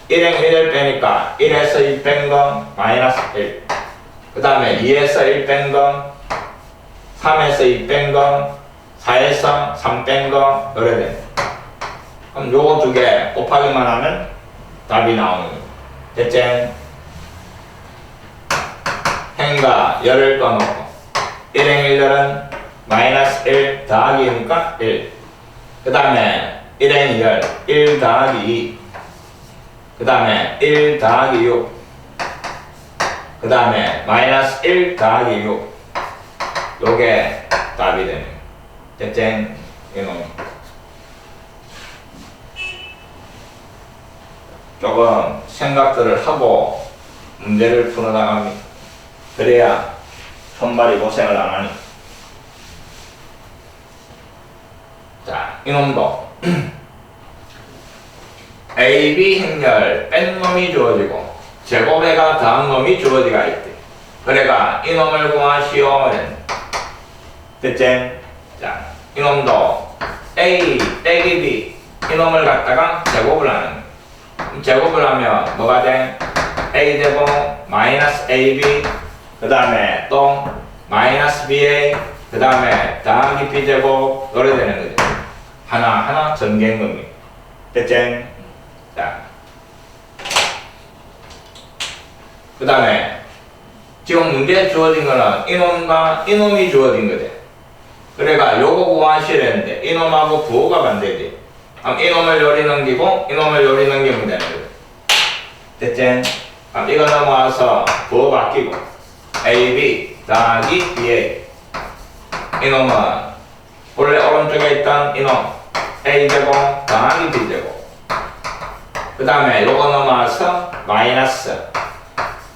1행 1을 빼니까 1에서 2 뺀 거 마이너스 1 그 다음에 2에서 1 뺀 거 3에서 2 뺀 거 4에서 3 뺀 거 그래 됩니다. 그럼 요거 두 개 곱하기만 하면 답이 나오는 거예요. 됐지? 행과 열을 꺼놓고 1행 1열은 마이너스 1 더하기 2니까 1. 그 다음에 1행 2열 1 더하기 2. 그 다음에 1 더하기 6. 그 다음에 마이너스 1 더하기 6. 요게 답이 되는 거예요. 됐지? 이놈. 조금 생각들을 하고 문제를 풀어나갑니다. 그래야 손발이 고생을 안 하니. 자, 이놈도 A, B 행렬 뺀 놈이 주어지고 제곱해가 더한 놈이 주어지가 있대. 그래가 이놈을 구하시오. 됐지? 자, 이놈도 A 빼기 B 이놈을 갖다가 제곱을 하는 거야. 제곱을 하면 뭐가 돼? A제곱 마이너스 AB 그 다음에 또 마이너스 BA 그 다음에 더하기 B제곱 이래 되는 거죠. 하나하나 전개인 겁니다. 됐지? 자, 그 다음에 지금 문제에 주어진 거는 이놈과 이놈이 주어진 거지. 그러니까 요거 구하시려는데 이놈하고 부호가 반대지. 그럼 이놈을 요리 넘기고 이놈을 요리 넘기면 되는 거죠. 됐지? 그럼 이거 넘어와서 부호 바뀌고 AB 더하기 BA 이놈은 원래 오른쪽에 있던 이놈 A제곱 더하기 B제곱 그 다음에 요거 넘어와서 마이너스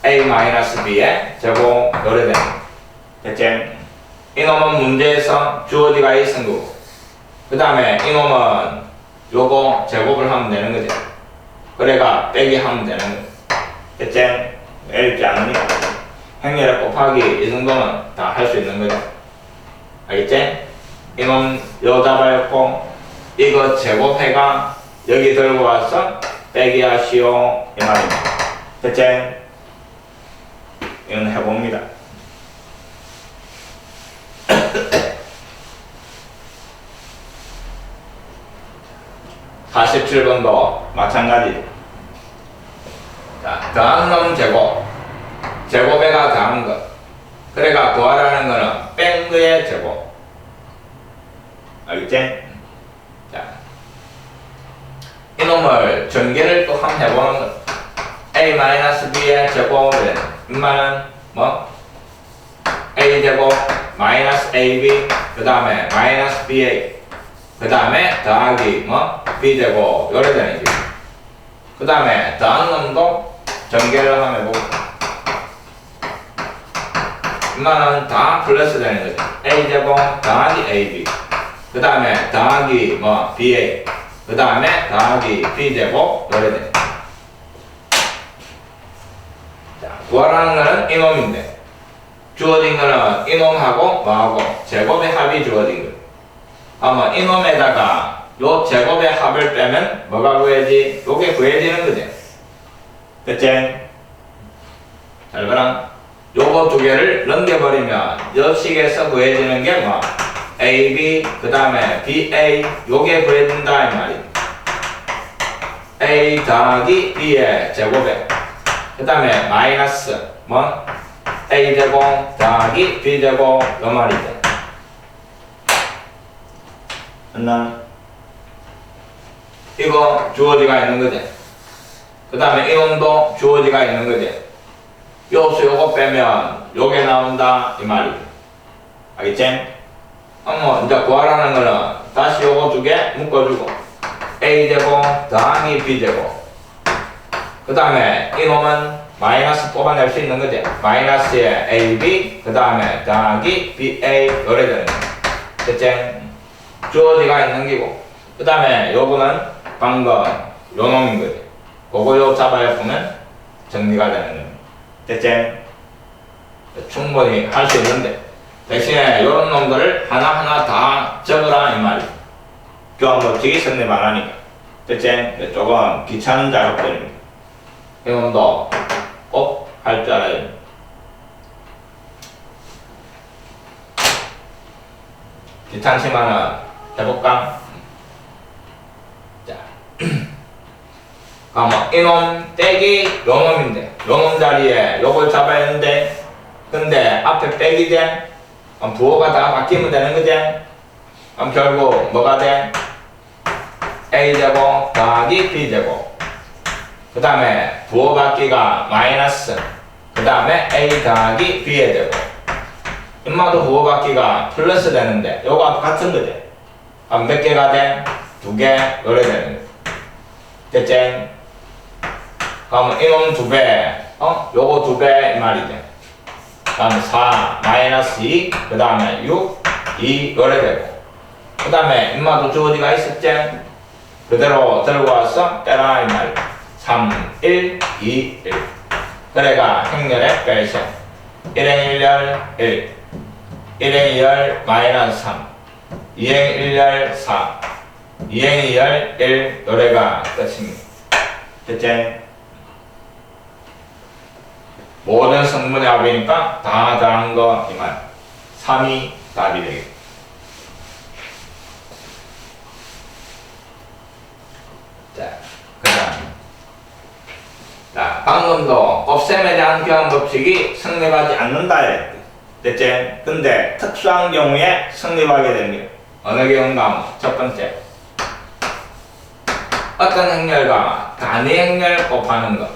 A 마이너스 B의 제곱 요래 되는 거. 됐지? 이놈은 문제에서 주어지가 있은 거고 그 다음에 이놈은 요거 제곱을 하면 되는 거지. 그래가 빼기 하면 되는 거. 됐지? 어렵지 않으니까 행렬에 곱하기 이 정도는 다 할 수 있는 거죠. 알겠지? 이놈 요 잡아였고 이거 제곱해가 여기 들고 와서 빼기 하시오 이 말입니다. 됐지? 이건 해봅니다. 47번도 마찬가지. 자, 더한 놈 제곱. 제곱에가 더한 것. 그래가 구하라는 거는 뺀 거의 제곱. 알겠지? 자, 이놈을 전개를 또 한번 해보는 것. A-B의 제곱은 인마는 뭐? A제곱 마이너스 AB 그 다음에 마이너스 BA 그 다음에 더하기 뭐? B제곱 요래 되는 게. 그 다음에 더한 놈도 전개를 한번 해보고 인마는 다 플러스 되는 거죠. A제곱 더하기 AB 그 다음에 더하기 뭐? BA 그 다음에 더하기 B제곱 요래 되는 거. 자, 구하라는 거는 이놈인데 주어진 거는 이놈하고 뭐하고 제곱의 합이 주어진 거예요. 아마 이놈에다가 요 제곱의 합을 빼면 뭐가 구해지? 요게 구해지는 거지. 됐지? 잘 봐라. 요거 두 개를 넘겨버리면 요 식에서 구해지는 게 뭐? AB 그 다음에 BA 요게 구해진다 이 말이야. A 더하기 B의 제곱에 그 다음에 마이너스 뭐? A제곱 더하기 B제곱 요 말이죠. 됐나? 이거 주어지가 있는 거지. 그 다음에 이놈도 주어지가 있는 거지. 요수 요거 빼면 요게 나온다 이 말이죠. 알겠지? 뭐 이제 구하라는 거는 다시 요거 두 개 묶어주고 A제곱 더하기 B제곱 그 다음에 이놈은 마이너스 뽑아낼 수 있는 거지. 마이너스에 AB 그 다음에 더하기 BA 요래 되는 거. 됐지? 주어지가 있는 기고 그 다음에 요거는 방금 요 놈인 거지. 그거 요 잡아야 보면 정리가 되는 거야. 됐지? 충분히 할 수 있는데 대신에 요런 놈들을 하나하나 다 적으라 이 말이야. 교환 법칙이 성립 안 하니까. 됐지? 조금 귀찮은 작업들입니다. 이 놈도 꼭 할 줄 알아야 돼. 귀찮지만은 해볼까? 자, 그러면 이놈 빼기 요놈인데 요놈 자리에 요걸 잡아야 하는데 근데 앞에 빼기 돼? 그럼 부호가 다 바뀌면 되는 거지? 그럼 결국 뭐가 돼? A제곱 더하기 B제곱 그 다음에 부호 바뀌가 마이너스 그 다음에 A 더하기 B의 제곱 인마도 부호 바뀌가 플러스 되는데 요거 같은 거지? 그럼 몇 개가 돼? 2개 요래 되는 거지 됐지? 그러면 이놈 2배 요거 2배 이 말이지 그 다음에 4 마이너스 2 그 다음에 6 2 요래 되고 그 다음에 인마도 주어지가 있었지? 그대로 들고 와서 빼라 이 말이야 3 1 2 1 그래가 행렬의 뺄셈 1행 1열 1 1행 2열 마이너스 3 2행 1열 4 2행 2열 1 요래가 끝입니다 됐지? 모든 성분의 합이니까 다 더한 거 이 말 3이 답이 되겠다 자, 그 다음 자, 방금도 곱셈에 대한 교환 법칙이 성립하지 않는다 했대 됐지? 근데 특수한 경우에 성립하게 됩니다 어느 경우인가 하면 첫 번째 어떤 행렬과 단위 행렬 곱하는 것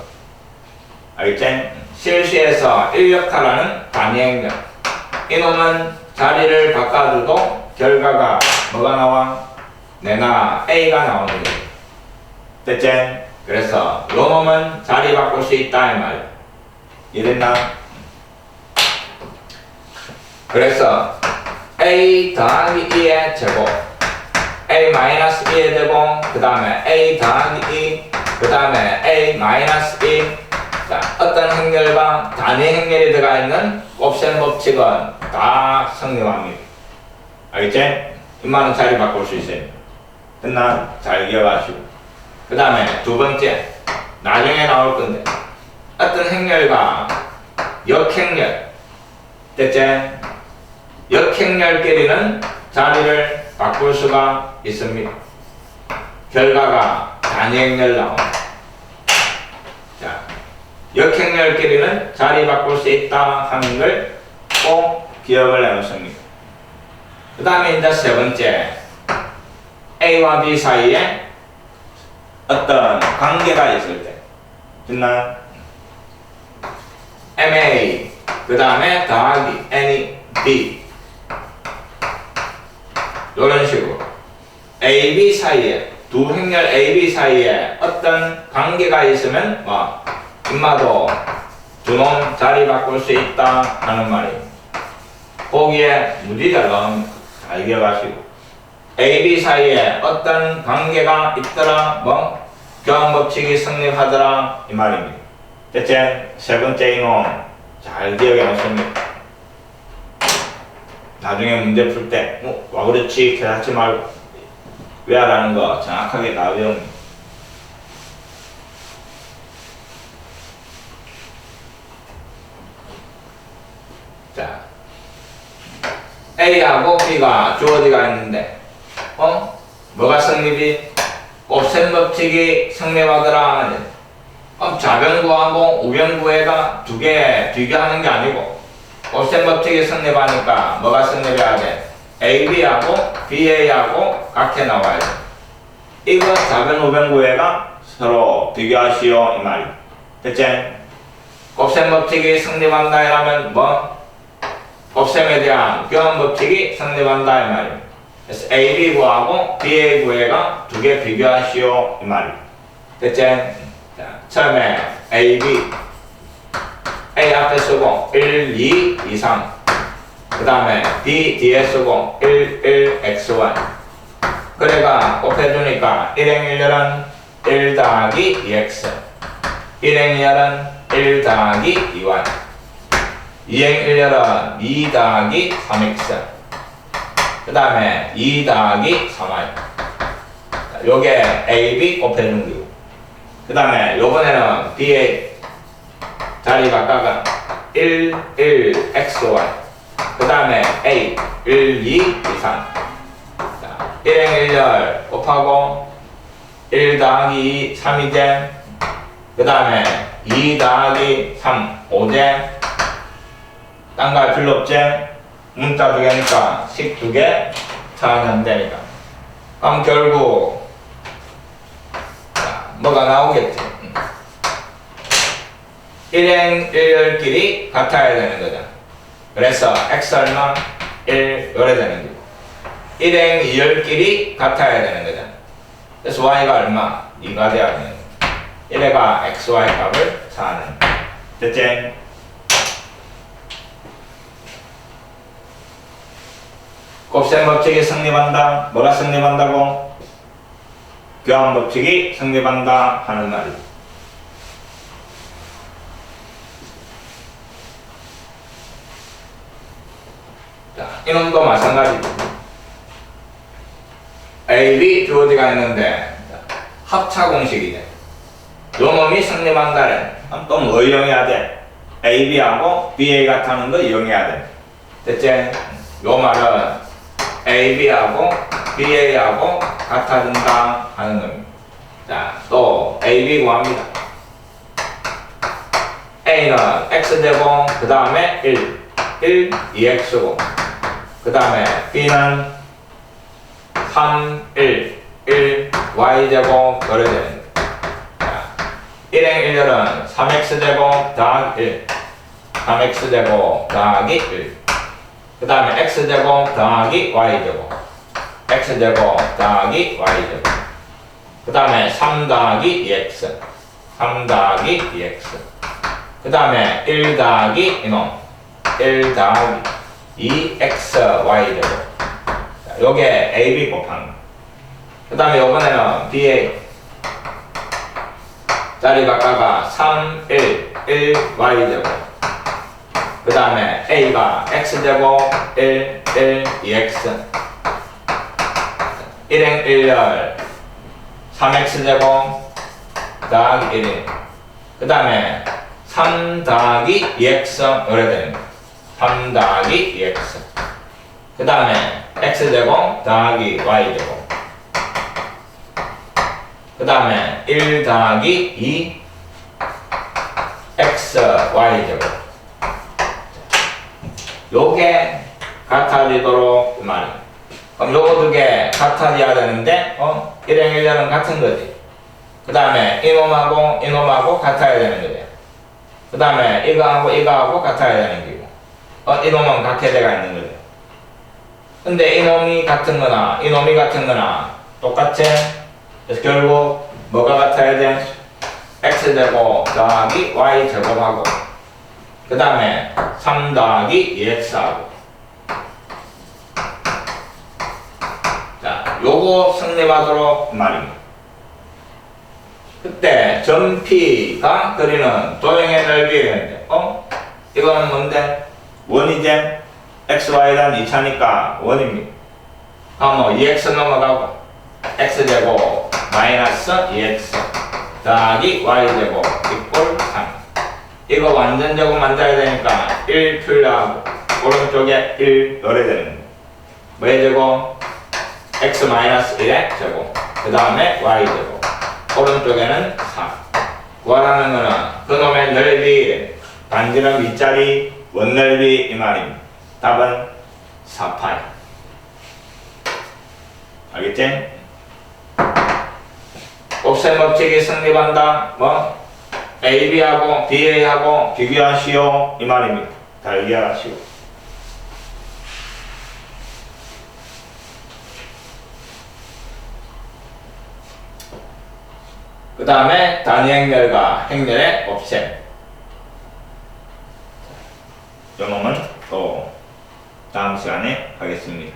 알겠지? 실수에서 인력하라는 단위 행렬 이놈은 자리를 바꿔줘도 결과가 뭐가 나와? 내나 A가 나오는 거지 됐지? 그래서 요 놈은 자리 바꿀 수 있다 이 말이야 이랬나? 그래서 A 더하기 2의 제곱 A 마이너스 2의 제곱 그 다음에 A 더하기 2 그 다음에 A 마이너스 2 자, 어떤 행렬과 단위 행렬이 들어가 있는 곱셈 법칙은 다 성립합니다 알겠지? 이만은 자리 바꿀 수 있어요 됐나? 잘 기억하시고 그 다음에 두 번째 나중에 나올 건데 어떤 행렬과 역행렬 됐지? 역행렬끼리는 자리를 바꿀 수가 있습니다 결과가 단위 행렬 나옵니다 자, 역행렬끼리는 자리 바꿀 수 있다 하는 걸 꼭 기억을 해놓습니다 그 다음에 이제 세 번째 A와 B 사이에 어떤 관계가 있을 때 됐나? MA 그 다음에 더하기 NB 이런 식으로 AB 사이에 두 행렬 AB 사이에 어떤 관계가 있으면 뭐 인마도 두 놈 자리 바꿀 수 있다 하는 말이에요 거기에 무지가 나옵니다 잘 기억하시고 AB 사이에 어떤 관계가 있더라 뭐 교환법칙이 성립하더라 이 말입니다 됐지? 세 번째 이놈 잘 기억해 놓습니다 나중에 문제 풀 때 와 그렇지 이렇게 하지 말고 왜 하라는 거 정확하게 다 외웁니다 자 A하고 B가 주어지가 있는데 뭐가 성립이? 곱셈 법칙이 성립하더라 좌변구하고 우변구해가 두 개 비교하는 게 아니고 곱셈 법칙이 성립하니까 뭐가 성립해야 돼? AB하고 BA하고 같게 나와야 돼 이거 좌변 우변구해가 서로 비교하시오 이 말이야 됐지? 곱셈 법칙이 성립한다 이러면 뭐? 곱셈에 대한 교환 법칙이 성립한다 이 말이야 그래서 AB 구하고 BA 구해가 두 개 비교하시오 이 말이야 됐지? 자, 처음에 AB A 앞에 쓰고 1, 2, 2, 3 그 다음에 B 뒤에 쓰고 1, 1, XY 그래가 곱해주니까 1행 1열은 1 더하기 2X 1행 2열은 1 더하기 2Y 2행 1열은 2 더하기 3X 그 다음에 2 더하기 3Y 요게 AB 곱해준 거고 그 다음에 요번에는 B의 자리 바꿔가 1, 1, XY 그 다음에 A 1, 2, 2, 3 1행 1열 곱하고 1 더하기 2, 3이제 그 다음에 2 더하기 3 5제 딴 거 할 필요 없지? 문자 2개니까 식 2개 차하면 되니까. 그럼 결국 뭐가 나오겠지? 일행 일열끼리 같아야 되는 거잖아. 그래서 x 얼마? 1 요래 되는 거고, 일행 이열끼리 같아야 되는 거잖아. 그래서 y가 얼마? 2가 돼야 되는 거야. 1회가 xy 값을 사는. 됐지? 곱셈 법칙이 성립한다. 뭐가 성립한다고? 교환 법칙이 성립한다 하는 말이지. 자, 이놈도 마찬가지. A, B 주어지가 있는데 합차 공식이네. 요 놈이 성립한다래. 또 뭐 이용해야 돼? A, B하고 BA 같다는 거 이용해야 돼. 됐지? 요 말은 A, B하고 BA하고 같아진다 하는 겁니다. 자, 또 A, B 구합니다. A는 X제곱, 그 다음에 1, 2X고, 그 다음에 B는 3, 1, Y제곱, 그래 되는 거야. 1행 1열은 3X제곱 더하기 1, 3X제곱 더하기 1. 그 다음에 x제곱 더하기 y제곱, x제곱 더하기 y제곱, 그 다음에 3 더하기 2x, 3 더하기 2x, 그 다음에 1 더하기 이놈, 1 더하기 2x y제곱. 자, 요게 ab 곱한 거. 그 다음에 요번에는 ba 자리 바꿔가 3, 1 y제곱, 그 다음에 a가 x제곱 1, 2x, 1행 1열 3x제곱 더하기 1인, 그 다음에 3 더하기 2x 요래 되는 거야. 3 더하기 2x, 그 다음에 x제곱 더하기 y제곱, 그 다음에 1 더하기 2x y제곱. 요게 같아지도록 말이야. 그럼 요거 2개 같아져야 되는데 1행 1렬은 같은 거지. 그 다음에 이놈하고 같아야 되는 거지. 그 다음에 이거하고 같아야 되는 거고, 이놈은 각해대가 있는 거지. 근데 이놈이 같은 거나 똑같지? 그래서 결국 뭐가 같아야 돼? x제곱 더하기 y제곱하고, 그 다음에 3 더하기 2x하고. 자, 요거 성립하도록 말입니다. 그때 점 P가 그리는 도형의 넓이인데, 이거는 뭔데? 원이지? xy란 2차니까 원입니다. 뭐 2x 넘어가고, x제곱 마이너스 2x 더하기 y제곱 이꼴 3. 이거 완전 제곱 만들어야 되니까 1 필요하고, 오른쪽에 1 넣어야 되는 거예요. 뭐의 제곱? x-1의 제곱, 그 다음에 y제곱, 오른쪽에는 4. 구하라는 거는 그놈의 넓이, 반지름 윗자리 원넓이 이 말입니다. 답은 4파이. 알겠지? 곱셈 법칙이 성립한다. AB하고 BA하고 비교하시오 이 말입니다. 달리하시오. 그 다음에 단위 행렬과 행렬의 곱셈. 요 놈은 또 다음 시간에 하겠습니다.